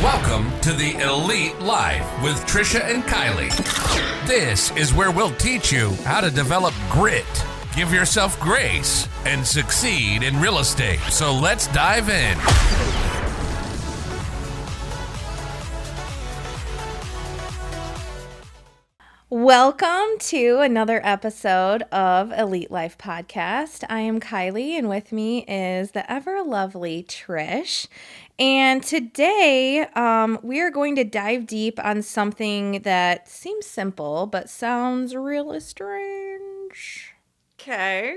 Welcome to the Elite Life with Trisha and Kylie. This is where we'll teach you how to develop grit, give yourself grace, and succeed in real estate. So let's dive in. Welcome to another episode of Elite Life Podcast. I am Kylie, and with me is the ever lovely Trish. And today, we are going to dive deep on something that seems simple, but sounds really strange. Okay.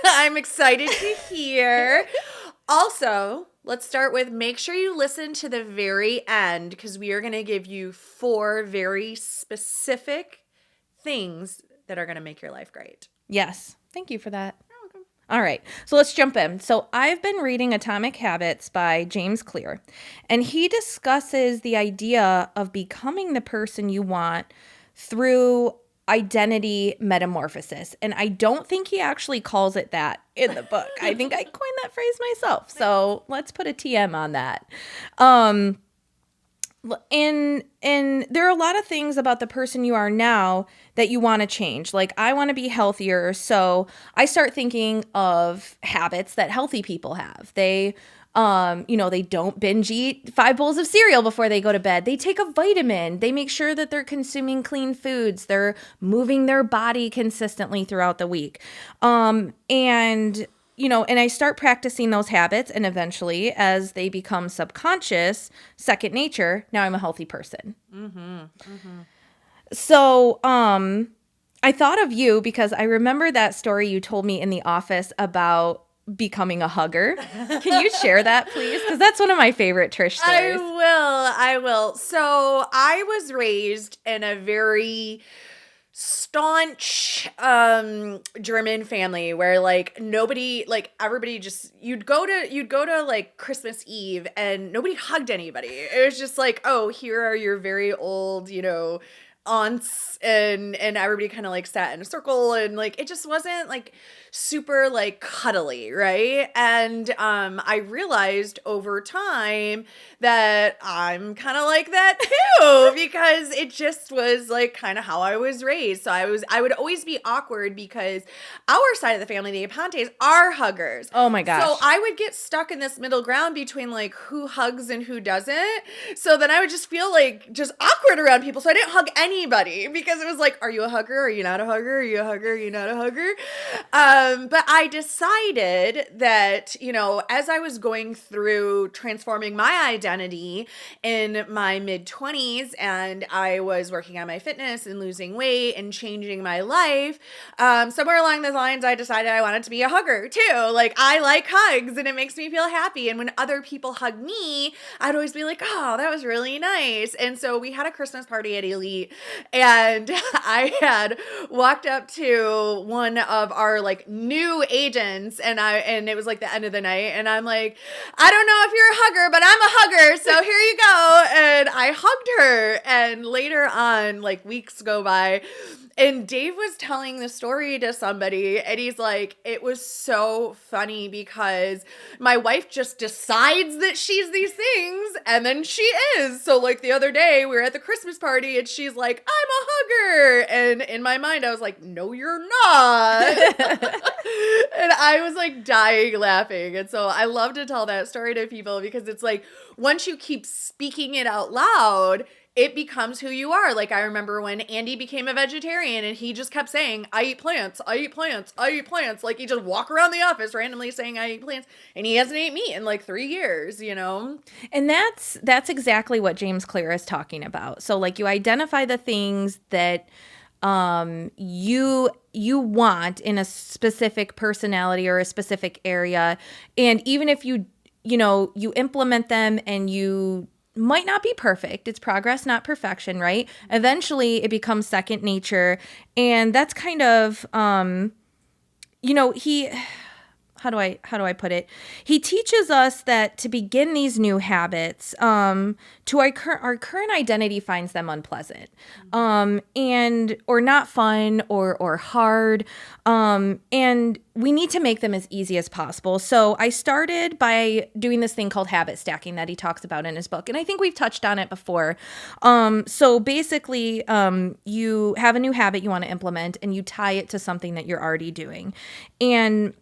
I'm excited to hear. Also, let's start with make sure you listen to the very end because we are going to give you 4 very specific things that are going to make your life great. Yes. Thank you for that. You're welcome. All right. So let's jump in. So I've been reading Atomic Habits by James Clear, and he discusses the idea of becoming the person you want through identity metamorphosis. And I don't think he actually calls it that in the book. I think I coined that phrase myself. So let's put a TM on that. And there are a lot of things about the person you are now that you want to change. Like, I want to be healthier, so I start thinking of habits that healthy people have. They don't binge eat 5 bowls of cereal before they go to bed. They take a vitamin. They make sure that they're consuming clean foods. They're moving their body consistently throughout the week. And I start practicing those habits, and eventually, as they become subconscious, second nature, now I'm a healthy person. So, I thought of you because I remember that story you told me in the office about becoming a hugger. Can you share that, please? Because that's one of my favorite Trish stories. I will. So I was raised in a very staunch German family where everybody just you'd go to like Christmas Eve and nobody hugged anybody. It was just like, oh, here are your very old, aunts, and everybody kind of like sat in a circle, and like it just wasn't like super like cuddly, right? And I realized over time that I'm kind of like that too because it just was like kind of how I was raised. So I would always be awkward because our side of the family, the Apontes, are huggers. Oh my gosh. So I would get stuck in this middle ground between like who hugs and who doesn't. So then I would just feel like just awkward around people. So I didn't hug anybody because it was like, are you a hugger? Are you not a hugger? Are you a hugger? Are you not a hugger? But I decided that, as I was going through transforming my identity in my mid-20s and I was working on my fitness and losing weight and changing my life, somewhere along those lines, I decided I wanted to be a hugger too. Like, I like hugs and it makes me feel happy. And when other people hug me, I'd always be like, oh, that was really nice. And so we had a Christmas party at Elite, and I had walked up to one of our like new agents, and it was like the end of the night, and I'm like, I don't know if you're a hugger, but I'm a hugger, so here you go. And I hugged her, and later on, like weeks go by, and Dave was telling the story to somebody, and he's like, it was so funny because my wife just decides that she's these things, and then she is. So like the other day, we were at the Christmas party, and she's like, I'm a hugger. And in my mind, I was like, no, you're not. And I was like dying laughing. And so I love to tell that story to people because it's like, once you keep speaking it out loud, it becomes who you are. Like, I remember when Andy became a vegetarian and he just kept saying, I eat plants, I eat plants, I eat plants. Like, he just walk around the office randomly saying, I eat plants. And he hasn't ate meat in like 3 years, And that's exactly what James Clear is talking about. So, like, you identify the things that you want in a specific personality or a specific area. And even if you implement them and you might not be perfect. It's progress, not perfection, right? Eventually it becomes second nature. And that's kind of, how how do I put it? He teaches us that to begin these new habits, to our current identity finds them unpleasant, and or not fun or hard, and we need to make them as easy as possible. So I started by doing this thing called habit stacking that he talks about in his book, and I think we've touched on it before. So basically, you have a new habit you want to implement, and you tie it to something that you're already doing, and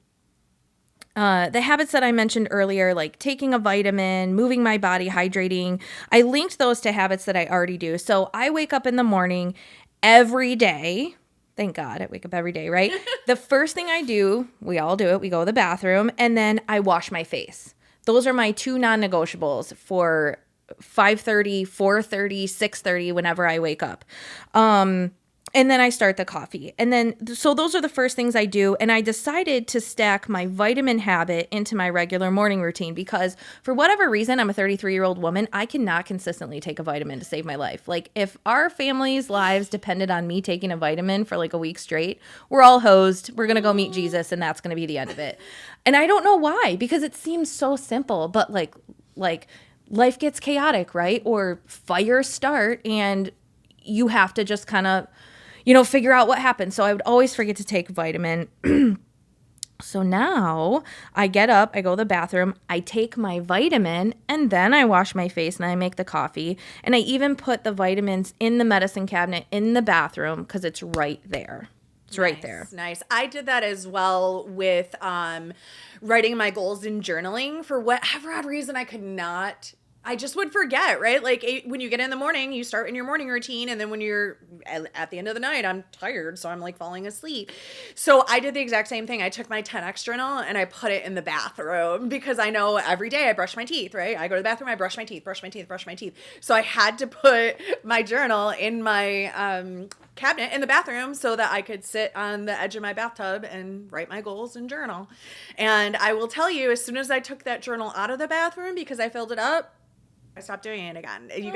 the habits that I mentioned earlier, like taking a vitamin, moving my body, hydrating, I linked those to habits that I already do. So I wake up in the morning every day. Thank God I wake up every day, right? The first thing I do, we all do it, we go to the bathroom, and then I wash my face. Those are my two non-negotiables for 5:30, 4:30, 6:30, whenever I wake up. And then I start the coffee. And then, so those are the first things I do. And I decided to stack my vitamin habit into my regular morning routine because for whatever reason, I'm a 33-year-old woman. I cannot consistently take a vitamin to save my life. Like if our family's lives depended on me taking a vitamin for like a week straight, we're all hosed. We're going to go meet Jesus and that's going to be the end of it. And I don't know why, because it seems so simple, but like life gets chaotic, right? Or fires start and you have to just kind of, figure out what happened. So I would always forget to take a vitamin. So now I get up, I go to the bathroom, I take my vitamin, and then I wash my face and I make the coffee. And I even put the vitamins in the medicine cabinet in the bathroom because it's right there. It's right there. Nice. I did that as well with writing my goals and journaling. For whatever odd reason, I just would forget, right? Like when you get in the morning, you start in your morning routine. And then when you're at the end of the night, I'm tired. So I'm like falling asleep. So I did the exact same thing. I took my 10X journal and I put it in the bathroom because I know every day I brush my teeth, right? I go to the bathroom, I brush my teeth. So I had to put my journal in my cabinet in the bathroom so that I could sit on the edge of my bathtub and write my goals and journal. And I will tell you, as soon as I took that journal out of the bathroom because I filled it up, I stopped doing it again. You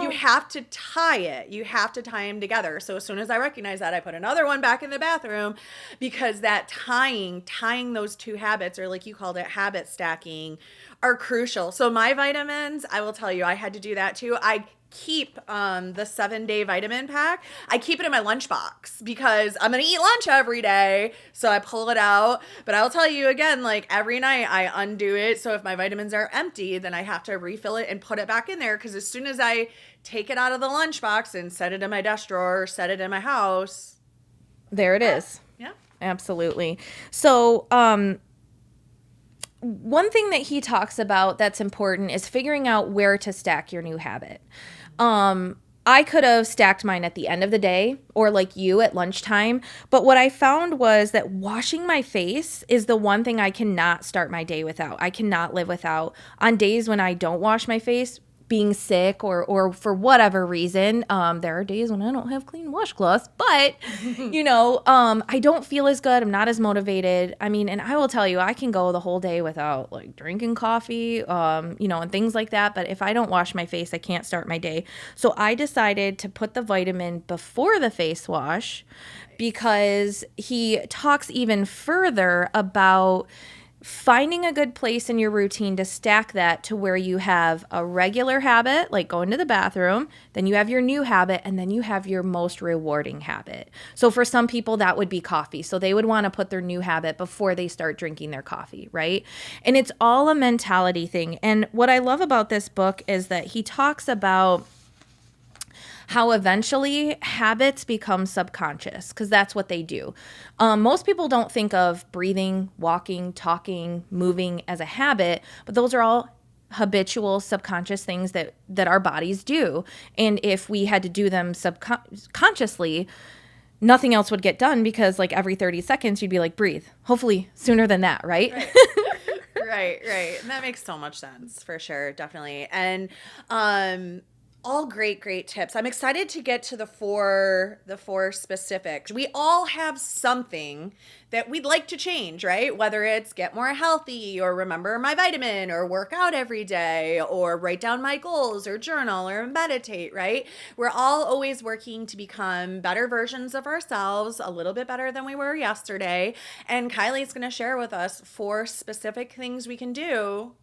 have to tie it. You have to tie them together. So as soon as I recognize that, I put another one back in the bathroom because that tying those two habits, or like you called it, habit stacking, are crucial. So my vitamins, I will tell you, I had to do that too. I keep the 7-day vitamin pack. I keep it in my lunchbox because I'm going to eat lunch every day. So I pull it out. But I'll tell you again, like every night I undo it. So if my vitamins are empty, then I have to refill it and put it back in there. Because as soon as I take it out of the lunchbox and set it in my desk drawer, set it in my house, there it is. Yeah. Absolutely. So, one thing that he talks about that's important is figuring out where to stack your new habit. I could have stacked mine at the end of the day or like you at lunchtime. But what I found was that washing my face is the one thing I cannot start my day without. I cannot live without. On days when I don't wash my face, being sick or for whatever reason, there are days when I don't have clean washcloths, but I don't feel as good. I'm not as motivated. I mean, and I will tell you, I can go the whole day without like drinking coffee, and things like that. But if I don't wash my face, I can't start my day. So I decided to put the vitamin before the face wash because he talks even further about finding a good place in your routine to stack that to where you have a regular habit, like going to the bathroom, then you have your new habit, and then you have your most rewarding habit. So for some people, that would be coffee. So they would want to put their new habit before they start drinking their coffee, right? And it's all a mentality thing. And what I love about this book is that he talks about how eventually habits become subconscious, because that's what they do. Most people don't think of breathing, walking, talking, moving as a habit, but those are all habitual subconscious things that our bodies do. And if we had to do them subconsciously, nothing else would get done because like every 30 seconds you'd be like, breathe. Hopefully sooner than that, right? Right. And that makes so much sense for sure. Definitely. And, All great tips. I'm excited to get to the four specifics. We all have something that we'd like to change, right? Whether it's get more healthy or remember my vitamin or work out every day or write down my goals or journal or meditate, right? We're all always working to become better versions of ourselves, a little bit better than we were yesterday. And Kylie's going to share with us 4 specific things we can do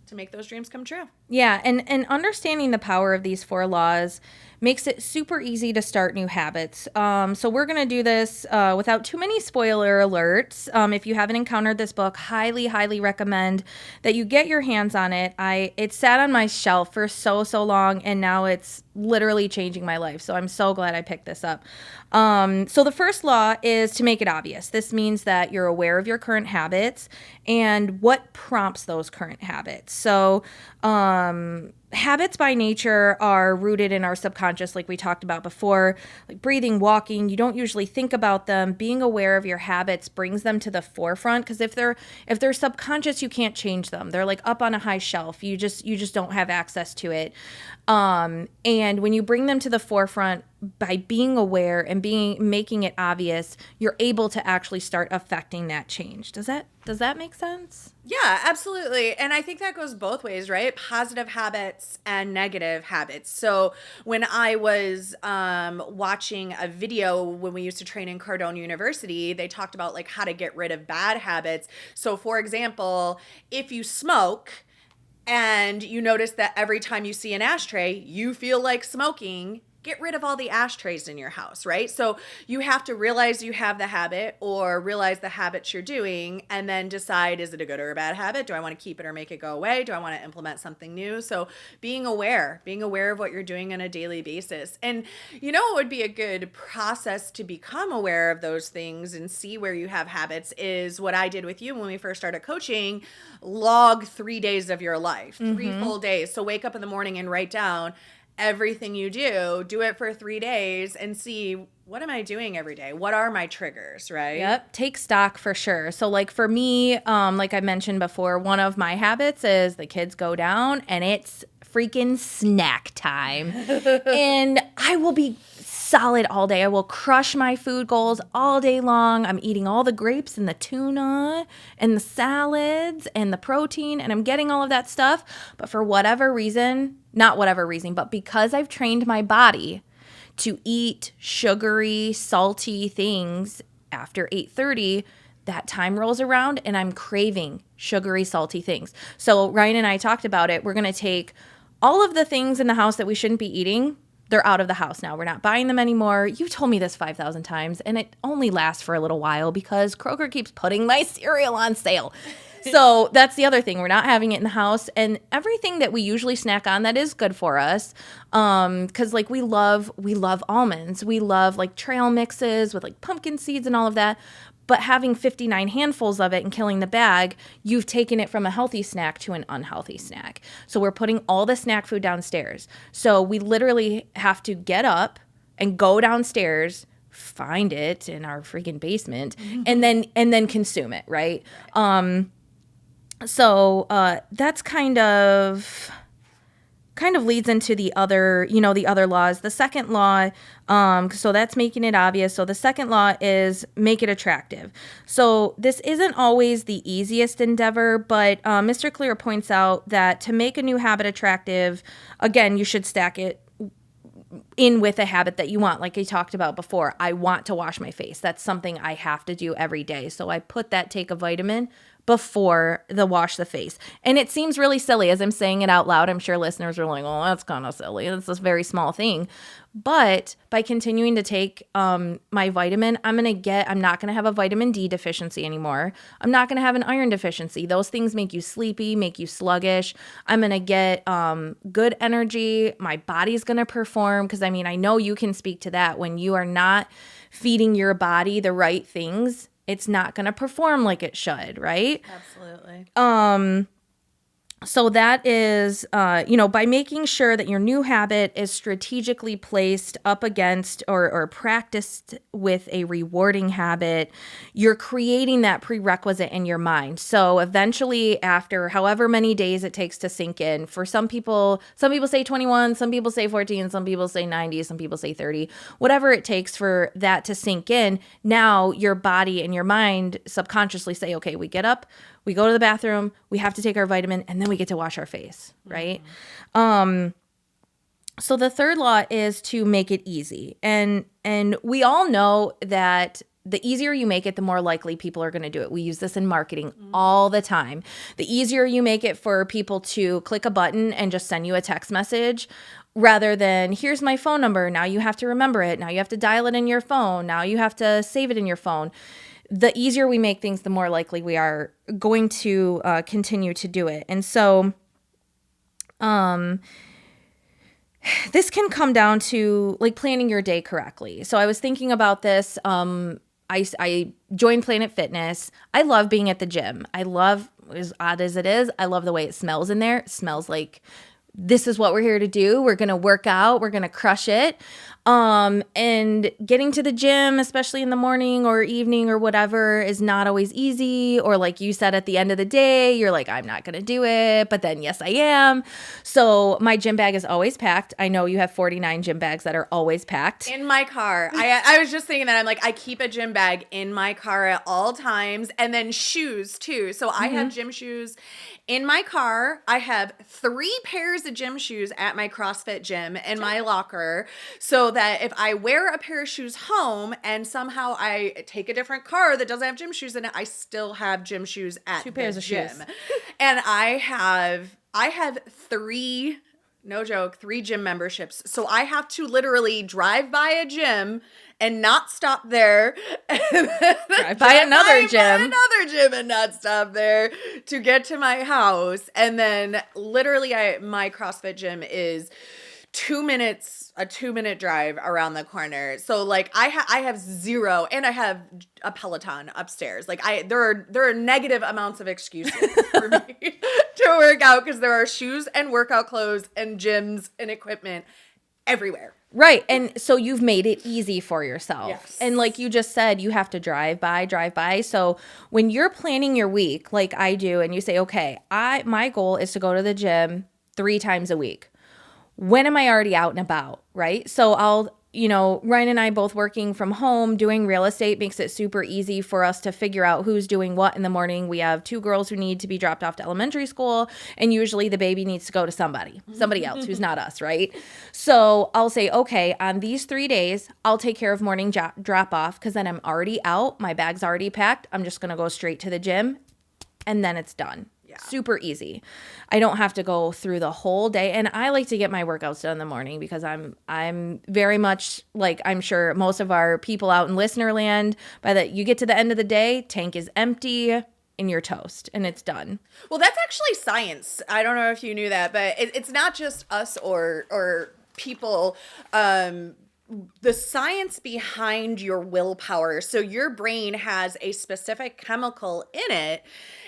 to make those dreams come true. Yeah, and understanding the power of these 4 laws makes it super easy to start new habits. So we're going to do this without too many spoiler alerts. If you haven't encountered this book, highly recommend that you get your hands on it. It sat on my shelf for so long, and now it's literally changing my life. So I'm so glad I picked this up. So the first law is to make it obvious. This means that you're aware of your current habits and what prompts those current habits. So habits by nature are rooted in our subconscious, like we talked about before, like breathing, walking. You don't usually think about them. Being aware of your habits brings them to the forefront, because if they're subconscious, you can't change them. They're like up on a high shelf. You just don't have access to it. And when you bring them to the forefront by being aware and making it obvious, you're able to actually start affecting that change. Does that make sense? Yeah, absolutely. And I think that goes both ways, right? Positive habits and negative habits. So when I was watching a video when we used to train in Cardone University, they talked about like how to get rid of bad habits. So for example, if you smoke and you notice that every time you see an ashtray, you feel like smoking, get rid of all the ashtrays in your house, right? So you have to realize you have the habit or realize the habits you're doing and then decide, is it a good or a bad habit? Do I want to keep it or make it go away? Do I want to implement something new? So being aware of what you're doing on a daily basis. And you know, it would be a good process to become aware of those things and see where you have habits is what I did with you when we first started coaching. Log 3 days of your life, 3 full days. So wake up in the morning and write down everything you do it for 3 days and see, what am I doing every day? What are my triggers, right? Yep. Take stock for sure. So like for me, like I mentioned before, one of my habits is the kids go down and it's freaking snack time. And I will be solid all day. I will crush my food goals all day long. I'm eating all the grapes and the tuna and the salads and the protein, and I'm getting all of that stuff. But for whatever reason, not whatever reason, but because I've trained my body to eat sugary, salty things after 8:30, that time rolls around and I'm craving sugary, salty things. So Ryan and I talked about it. We're going to take all of the things in the house that we shouldn't be eating. They're out of the house now. We're not buying them anymore. You told me this 5,000 times, and it only lasts for a little while because Kroger keeps putting my cereal on sale. So that's the other thing. We're not having it in the house. And everything that we usually snack on that is good for us, because like we love almonds. We love like trail mixes with like pumpkin seeds and all of that. But having 59 handfuls of it and killing the bag, you've taken it from a healthy snack to an unhealthy snack. So we're putting all the snack food downstairs. So we literally have to get up and go downstairs, find it in our freaking basement, and then consume it, right? So that's kind of leads into the other laws. The second law, so that's making it obvious. So the second law is make it attractive. So this isn't always the easiest endeavor, but Mr. Clear points out that to make a new habit attractive, again, you should stack it in with a habit that you want. Like I talked about before, I want to wash my face. That's something I have to do every day. So I put that take a vitamin before the wash the face. And it seems really silly as I'm saying it out loud. I'm sure listeners are like, oh, that's kind of silly. It's this very small thing. But by continuing to take my vitamin, I'm not going to have a vitamin D deficiency anymore. I'm not going to have an iron deficiency. Those things make you sleepy, make you sluggish. I'm going to get good energy. My body's going to perform, because I know you can speak to that. When you are not feeding your body the right things, it's not going to perform like it should, right? Absolutely. So that is, by making sure that your new habit is strategically placed up against or practiced with a rewarding habit, you're creating that prerequisite in your mind. So eventually, after however many days it takes to sink in, for some people say 21, some people say 14, some people say 90, some people say 30, whatever it takes for that to sink in, now your body and your mind subconsciously say, okay, we get up, we go to the bathroom, we have to take our vitamin, and then we get to wash our face, right? So the third law is to make it easy. And we all know that the easier you make it, the more likely people are going to do it. We use this in marketing all the time. The easier you make it for people to click a button and just send you a text message, rather than here's my phone number, now you have to remember it, now you have to dial it in your phone, now you have to save it in your phone. The easier we make things, the more likely we are going to continue to do it. And so this can come down to like planning your day correctly. So I was thinking about this. I joined Planet Fitness. I love being at the gym. I love, as odd as it is, I love the way it smells in there. It smells like this is what we're here to do. We're going to work out. We're going to crush it. And getting to the gym, especially in the morning or evening or whatever, is not always easy. Or like you said, at the end of the day, you're like, I'm not going to do it. But then, yes, I am. So my gym bag is always packed. I know you have 49 gym bags that are always packed. In my car. I was just thinking that. I'm like, I keep a gym bag in my car at all times. And then shoes too. So I have gym shoes in my car. I have 3 pairs of gym shoes at my CrossFit gym in my locker, so that if I wear a pair of shoes home and somehow I take a different car that doesn't have gym shoes in it, I still have gym shoes at 2 pairs the of gym. shoes. And I have 3, no joke, 3 gym memberships. So I have to literally drive by a gym and not stop there. Drive by another gym And not stop there to get to my house. And then literally my CrossFit gym is 2 minutes, a 2-minute drive around the corner. So like I have 0, and I have a Peloton upstairs. Like there are negative amounts of excuses for me to work out, because there are shoes and workout clothes and gyms and equipment everywhere. Right. And so you've made it easy for yourself. Yes. And like you just said, you have to drive by. So when you're planning your week, like I do, and you say, okay, my goal is to go to the gym 3 times a week. When am I already out and about, right? So Ryan and I both working from home, doing real estate makes it super easy for us to figure out who's doing what in the morning. We have 2 girls who need to be dropped off to elementary school, and usually the baby needs to go to somebody else who's not us, right? So I'll say, okay, on these 3 days, I'll take care of morning drop off, because then I'm already out. My bag's already packed. I'm just going to go straight to the gym, and then it's done. Yeah. Super easy. I don't have to go through the whole day. And I like to get my workouts done in the morning, because I'm very much like, I'm sure most of our people out in listener land, by the you get to the end of the day, tank is empty and you're toast and it's done. Well, that's actually science. I don't know if you knew that, but it's not just us or people. The science behind your willpower. So your brain has a specific chemical in it,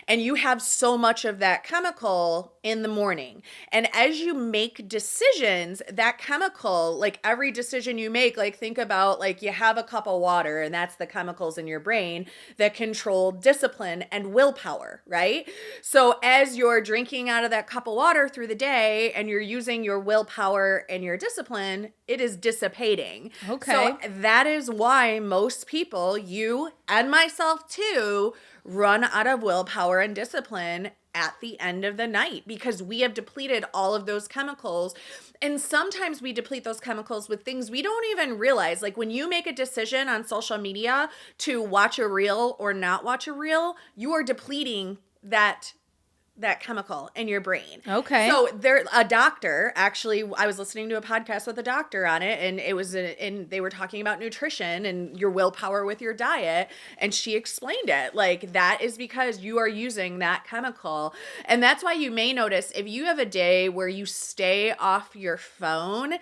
and you have so much of that chemical in the morning. And as you make decisions, that chemical, like every decision you make, like think about like you have a cup of water, and that's the chemicals in your brain that control discipline and willpower, right? So as you're drinking out of that cup of water through the day and you're using your willpower and your discipline, it is dissipating. Okay. So that is why most people, you and myself too, run out of willpower and discipline at the end of the night, because we have depleted all of those chemicals. And sometimes we deplete those chemicals with things we don't even realize. Like when you make a decision on social media to watch a reel or not watch a reel, you are depleting that chemical in your brain. Okay. So a doctor, actually, I was listening to a podcast with a doctor on it, and it was and they were talking about nutrition and your willpower with your diet, and she explained it. Like that is because you are using that chemical. And that's why you may notice if you have a day where you stay off your phone,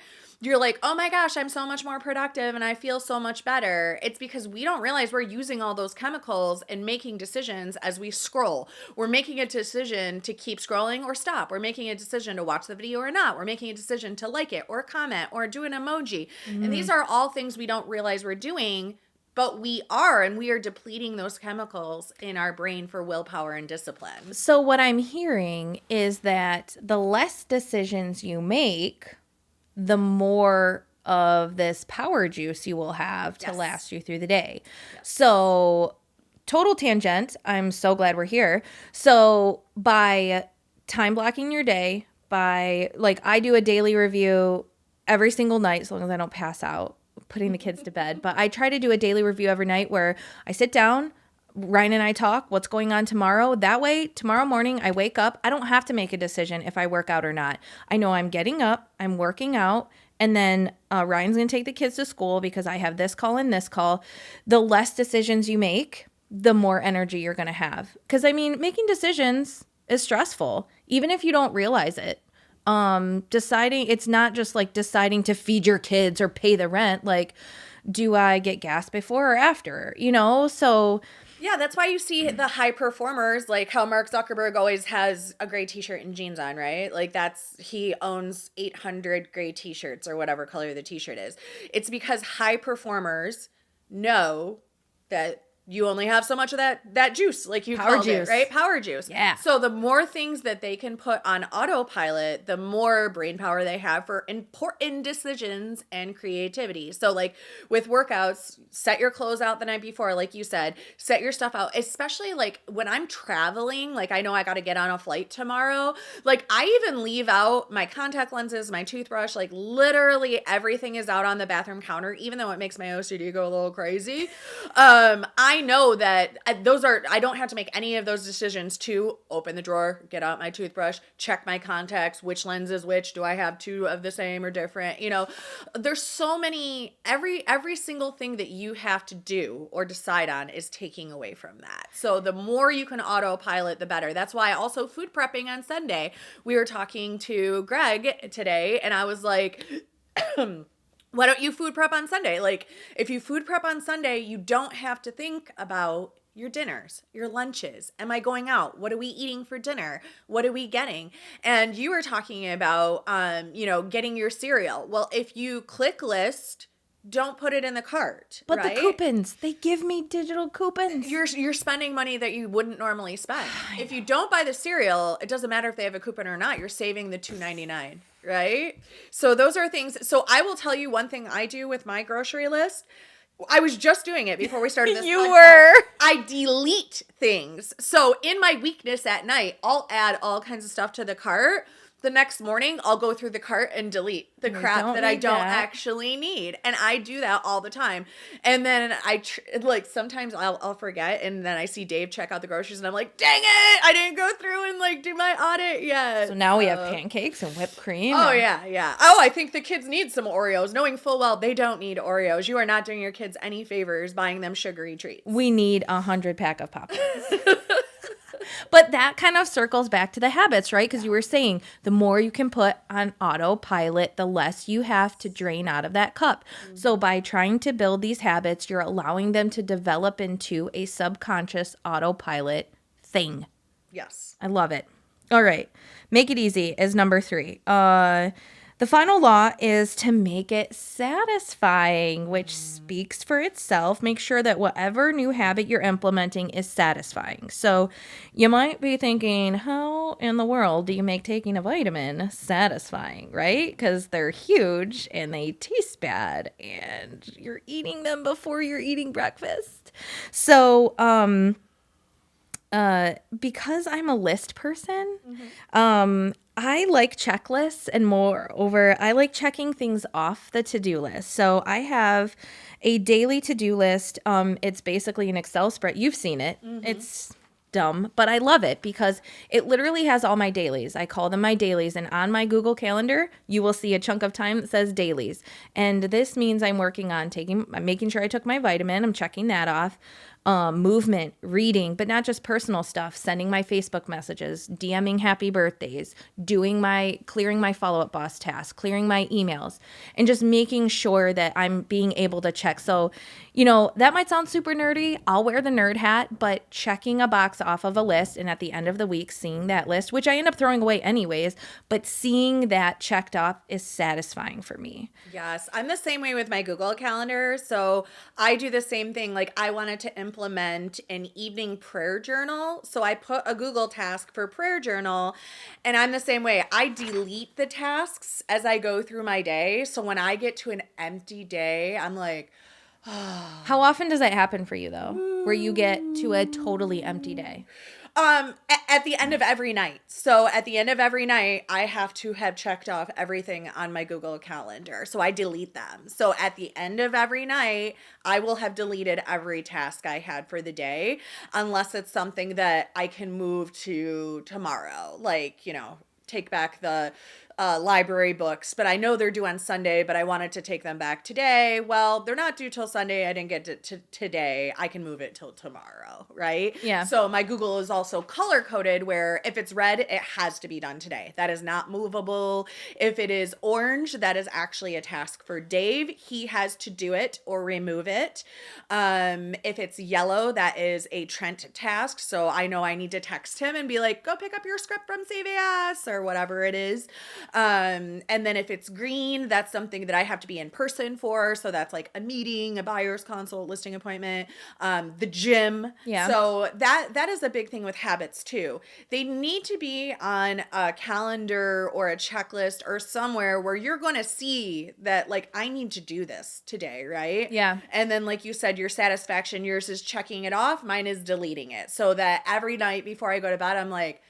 you're like, oh my gosh, I'm so much more productive and I feel so much better. It's because we don't realize we're using all those chemicals and making decisions as we scroll. We're making a decision decision to keep scrolling or stop. We're making a decision to watch the video or not. We're making a decision to like it or comment or do an emoji. And these are all things we don't realize we're doing, but we are, and we are depleting those chemicals in our brain for willpower and discipline. So what I'm hearing is that the less decisions you make, the more of this power juice you will have to last you through the day. So total tangent. I'm so glad we're here. So by time blocking your day, by like I do a daily review every single night, as long as I don't pass out putting the kids to bed. But I try to do a daily review every night where I sit down, Ryan and I talk, what's going on tomorrow. That way, tomorrow morning, I wake up. I don't have to make a decision if I work out or not. I know I'm getting up, I'm working out, and then Ryan's going to take the kids to school because I have this call and this call. The less decisions you make, the more energy you're going to have. Because, I mean, making decisions is stressful, even if you don't realize it. Deciding, it's not just like deciding to feed your kids or pay the rent. Like, do I get gas before or after? You know, so... Yeah, that's why you see the high performers, like how Mark Zuckerberg always has a gray t-shirt and jeans on, right? Like he owns 800 gray t-shirts or whatever color the t-shirt is. It's because high performers know that you only have so much of that juice, like you called it, right? Power juice. Yeah. So the more things that they can put on autopilot, the more brain power they have for important decisions and creativity. So like with workouts, set your clothes out the night before, like you said, set your stuff out, especially like when I'm traveling, like I know I got to get on a flight tomorrow. Like I even leave out my contact lenses, my toothbrush, like literally everything is out on the bathroom counter, even though it makes my OCD go a little crazy. I know that I don't have to make any of those decisions to open the drawer, get out my toothbrush, check my contacts, which lens is which, do I have two of the same or different? You know, there's so many, every single thing that you have to do or decide on is taking away from that. So the more you can autopilot, the better. That's why also food prepping on Sunday. We were talking to Greg today and I was like, why don't you food prep on Sunday? Like, if you food prep on Sunday, you don't have to think about your dinners, your lunches. Am I going out? What are we eating for dinner? What are we getting? And you were talking about, getting your cereal. Well, if you click list, don't put it in the cart. But right? the coupons, they give me digital coupons. You're spending money that you wouldn't normally spend. If you don't buy the cereal, it doesn't matter if they have a coupon or not. You're saving the $2.99. Right? So those are things. So I will tell you one thing I do with my grocery list. I was just doing it before we started this You podcast. were. I delete things. So in my weakness at night, I'll add all kinds of stuff to the cart. The next morning, I'll go through the cart and delete the crap that I don't actually need. And I do that all the time. And then sometimes I'll forget. And then I see Dave check out the groceries and I'm like, dang it, I didn't go through and like do my audit yet. So now we have pancakes and whipped cream. Oh, yeah. Oh, I think the kids need some Oreos, knowing full well they don't need Oreos. You are not doing your kids any favors buying them sugary treats. We need 100 pack of Pop-Tarts. But that kind of circles back to the habits, right? Because you were saying the more you can put on autopilot, the less you have to drain out of that cup. Mm-hmm. So by trying to build these habits, you're allowing them to develop into a subconscious autopilot thing. Yes. I love it. All right. Make it easy is number 3. The final law is to make it satisfying, which speaks for itself. Make sure that whatever new habit you're implementing is satisfying. So you might be thinking, how in the world do you make taking a vitamin satisfying, right? Because they're huge and they taste bad and you're eating them before you're eating breakfast. So, because I'm a list person, I like checklists, and moreover, I like checking things off the to-do list. So I have a daily to-do list. It's basically an Excel spread. You've seen it. Mm-hmm. It's dumb, but I love it because it literally has all my dailies. I call them my dailies, and on my Google Calendar, you will see a chunk of time that says dailies. And this means I'm working on making sure I took my vitamin. I'm checking that off. movement, reading, but not just personal stuff, sending my Facebook messages, DMing happy birthdays, clearing my follow-up boss tasks, clearing my emails, and just making sure that I'm being able to check. So, that might sound super nerdy. I'll wear the nerd hat, but checking a box off of a list and at the end of the week, seeing that list, which I end up throwing away anyways, but seeing that checked off is satisfying for me. Yes, I'm the same way with my Google Calendar. So I do the same thing. Like I wanted to implement an evening prayer journal. So I put a Google task for prayer journal, and I'm the same way. I delete the tasks as I go through my day. So when I get to an empty day, I'm like, How often does that happen for you though, where you get to a totally empty day? At the end of every night. So at the end of every night, I have to have checked off everything on my Google Calendar. So I delete them. So at the end of every night, I will have deleted every task I had for the day, unless it's something that I can move to tomorrow. Like, take back the library books, but I know they're due on Sunday, but I wanted to take them back today. Well, they're not due till Sunday. I didn't get to today. I can move it till tomorrow, right? Yeah. So my Google is also color coded where if it's red, it has to be done today. That is not movable. If it is orange, that is actually a task for Dave. He has to do it or remove it. If it's yellow, that is a Trent task. So I know I need to text him and be like, go pick up your script from CVS or whatever it is. And then if it's green, that's something that I have to be in person for. So that's like a meeting, a buyer's consult, listing appointment, the gym. Yeah. So that is a big thing with habits too. They need to be on a calendar or a checklist or somewhere where you're going to see that like, I need to do this today, right? Yeah. And then like you said, your satisfaction, yours is checking it off. Mine is deleting it. So that every night before I go to bed, I'm like,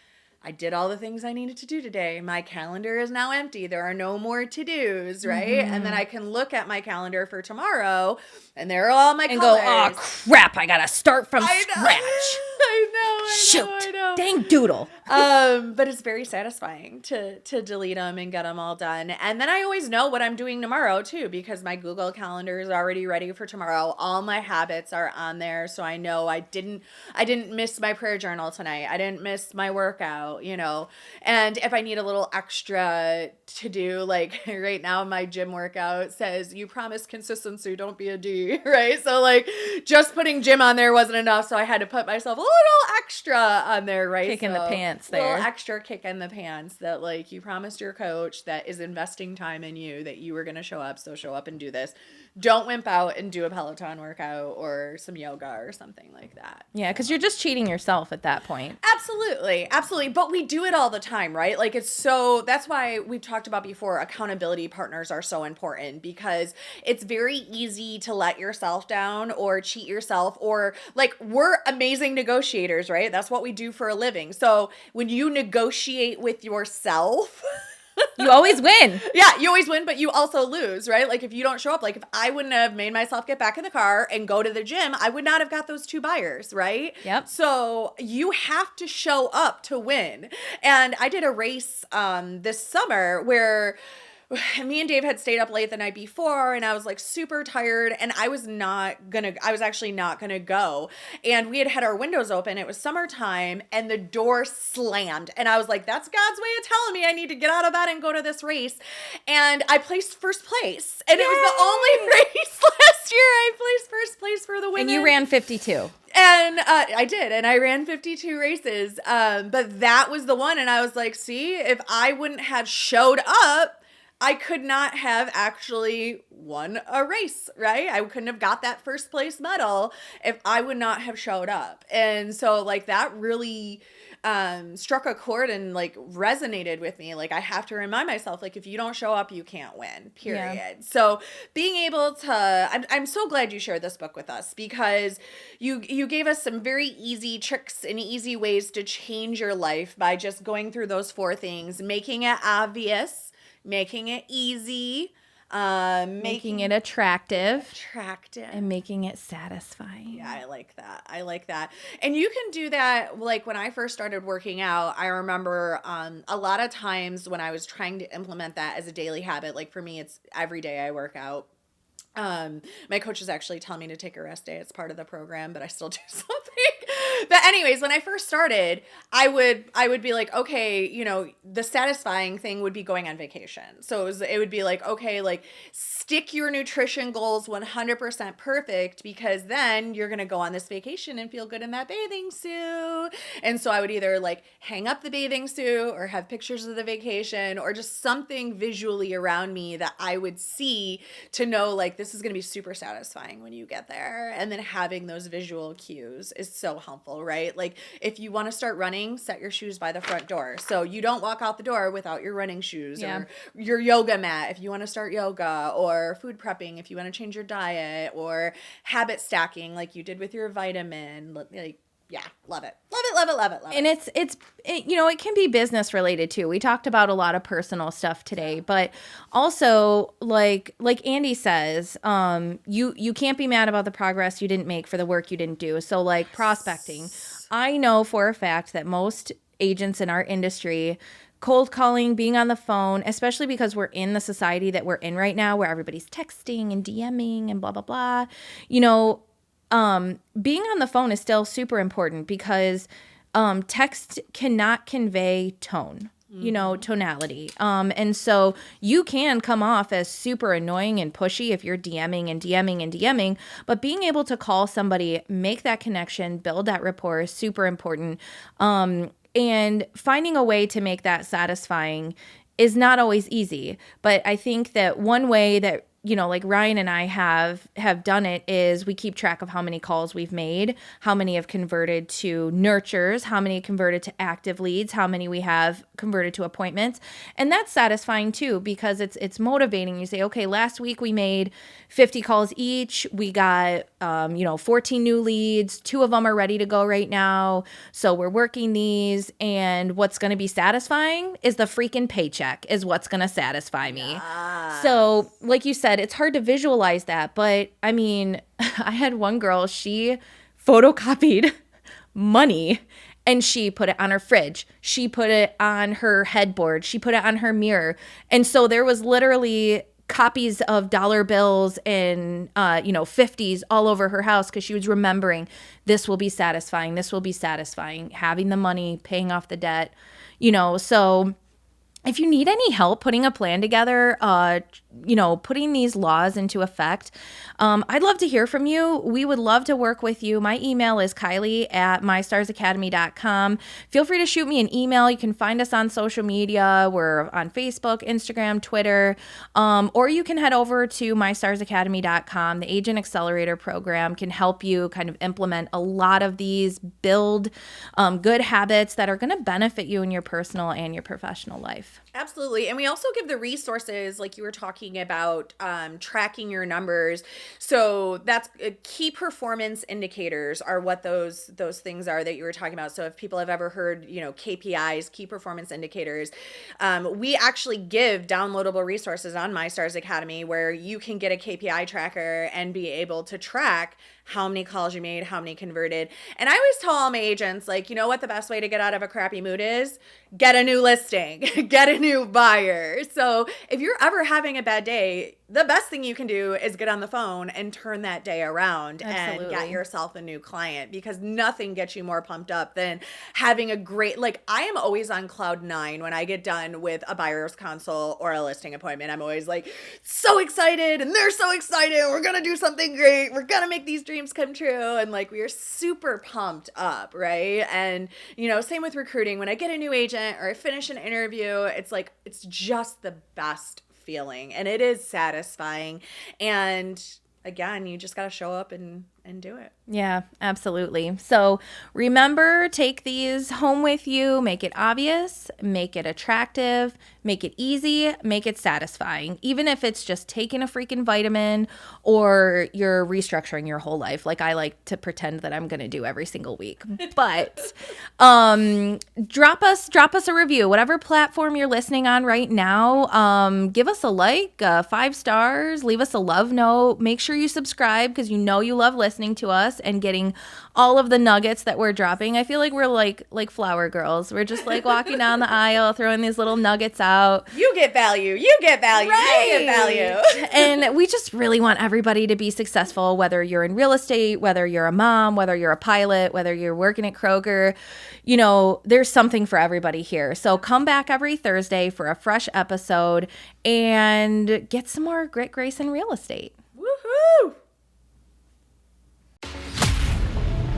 I did all the things I needed to do today. My calendar is now empty. There are no more to-dos, right? Mm-hmm. And then I can look at my calendar for tomorrow, and there are all my And colors. go, oh crap, I gotta start from I know. scratch. I know. Dang doodle. But it's very satisfying to delete them and get them all done. And then I always know what I'm doing tomorrow too, because my Google Calendar is already ready for tomorrow. All my habits are on there, so I know I didn't miss my prayer journal tonight. I didn't miss my workout, And if I need a little extra to do, like right now my gym workout says you promise consistency, don't be a D, right? So like just putting gym on there wasn't enough, so I had to put myself a little extra on there, right? Kick in the pants there. Little extra kick in the pants that like you promised your coach that is investing time in you that you were going to show up, so show up and do this. Don't wimp out and do a Peloton workout or some yoga or something like that. Yeah, because you're just cheating yourself at that point. Absolutely. But we do it all the time, right? Like that's why we've talked about before, accountability partners are so important because it's very easy to let yourself down or cheat yourself or like we're amazing negotiators, right? That's what we do for a living. So when you negotiate with yourself, You always win. yeah, you always win, but you also lose, right? Like if you don't show up, like if I wouldn't have made myself get back in the car and go to the gym, I would not have got those 2 buyers, right? Yep. So you have to show up to win. And I did a race this summer where me and Dave had stayed up late the night before and I was like super tired and I was actually not gonna go. And we had our windows open. It was summertime and the door slammed. And I was like, that's God's way of telling me I need to get out of bed and go to this race. And I placed first place. And Yay! It was the only race last year I placed first place for the women. And you ran 52. And I did, and I ran 52 races. But that was the one. And I was like, see, if I wouldn't have showed up, I could not have actually won a race, right? I couldn't have got that first place medal if I would not have showed up. And so like that really struck a chord and like resonated with me. Like I have to remind myself, like if you don't show up, you can't win, period. Yeah. So being able to, I'm so glad you shared this book with us because you gave us some very easy tricks and easy ways to change your life by just going through those 4 things, making it obvious, making it easy, making it attractive, and making it satisfying. Yeah, I like that. And you can do that. Like when I first started working out, I remember a lot of times when I was trying to implement that as a daily habit, like for me, it's every day I work out. My coaches actually tell me to take a rest day. It's part of the program, but I still do something. But anyways, when I first started, I would be like, okay, you know, the satisfying thing would be going on vacation. So it would be like, okay, like stick your nutrition goals 100% perfect, because then you're going to go on this vacation and feel good in that bathing suit. And so I would either like hang up the bathing suit or have pictures of the vacation or just something visually around me that I would see to know like this is going to be super satisfying when you get there. And then having those visual cues is so helpful, right? Like if you want to start running, set your shoes by the front door. So you don't walk out the door without your running shoes or your yoga mat if you want to start yoga, or food prepping if you want to change your diet, or habit stacking like you did with your vitamin. Like, yeah, love it. Love it, love it, love it, love it. And it's you know, it can be business related too. We talked about a lot of personal stuff today, but also like Andy says, you can't be mad about the progress you didn't make for the work you didn't do. So like prospecting, I know for a fact that most agents in our industry, cold calling, being on the phone, especially because we're in the society that we're in right now where everybody's texting and DMing and blah, blah, blah, you know, being on the phone is still super important because text cannot convey tone, you know, tonality. And so you can come off as super annoying and pushy if you're DMing and DMing and DMing, but being able to call somebody, make that connection, build that rapport is super important. And finding a way to make that satisfying is not always easy. But I think that one way that, you know, like Ryan and I have done it is we keep track of how many calls we've made, how many have converted to nurtures, how many converted to active leads, how many we have converted to appointments. And that's satisfying too, because it's motivating. You say, okay, last week we made 50 calls each. We got, 14 new leads. 2 of them are ready to go right now. So we're working these. And what's going to be satisfying is the freaking paycheck is what's going to satisfy me. Yes. So like you said, it's hard to visualize that. But I mean, I had one girl, she photocopied money and she put it on her fridge. She put it on her headboard. She put it on her mirror. And so there was literally copies of dollar bills and 50s all over her house because she was remembering this will be satisfying. This will be satisfying. Having the money, paying off the debt, so if you need any help putting a plan together, putting these laws into effect, I'd love to hear from you. We would love to work with you. My email is kylie@mystarsacademy.com. Feel free to shoot me an email. You can find us on social media. We're on Facebook, Instagram, Twitter, or you can head over to mystarsacademy.com. The Agent Accelerator program can help you kind of implement a lot of these, build good habits that are going to benefit you in your personal and your professional life. Absolutely. And we also give the resources like you were talking about, tracking your numbers. So that's key performance indicators are what those things are that you were talking about. So if people have ever heard, KPIs, key performance indicators, we actually give downloadable resources on MyStars Academy where you can get a KPI tracker and be able to track how many calls you made, how many converted. And I always tell all my agents, like, you know what the best way to get out of a crappy mood is? Get a new listing, get a new buyer. So if you're ever having a bad day, the best thing you can do is get on the phone and turn that day around. Absolutely. And get yourself a new client, because nothing gets you more pumped up than having a great, like, I am always on cloud 9 when I get done with a buyer's consult or a listing appointment. I'm always like so excited and they're so excited. We're going to do something great. We're going to make these dreams come true. And like, we are super pumped up. Right. And, same with recruiting. When I get a new agent or I finish an interview, it's like, it's just the best feeling, and it is satisfying. And again, you just got to show up and do it. Yeah, absolutely. So remember, take these home with you, make it obvious, make it attractive, make it easy, make it satisfying, even if it's just taking a freaking vitamin or you're restructuring your whole life, like I like to pretend that I'm going to do every single week. But drop us a review, whatever platform you're listening on right now. Give us a like, 5 stars, leave us a love note, make sure you subscribe because you love listening. listening to us and getting all of the nuggets that we're dropping. I feel like we're like flower girls. We're just like walking down the aisle, throwing these little nuggets out. You get value. You get value. Right. You get value. And we just really want everybody to be successful, whether you're in real estate, whether you're a mom, whether you're a pilot, whether you're working at Kroger. You know, there's something for everybody here. So come back every Thursday for a fresh episode and get some more grit, grace, and real estate. Woohoo!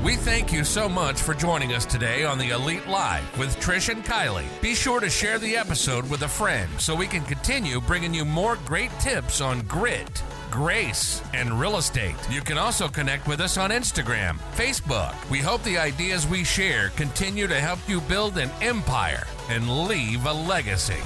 We thank you so much for joining us today on the Elite Live with Trish and Kylie. Be sure to share the episode with a friend so we can continue bringing you more great tips on grit, grace, and real estate. You can also connect with us on Instagram, Facebook. We hope the ideas we share continue to help you build an empire and leave a legacy.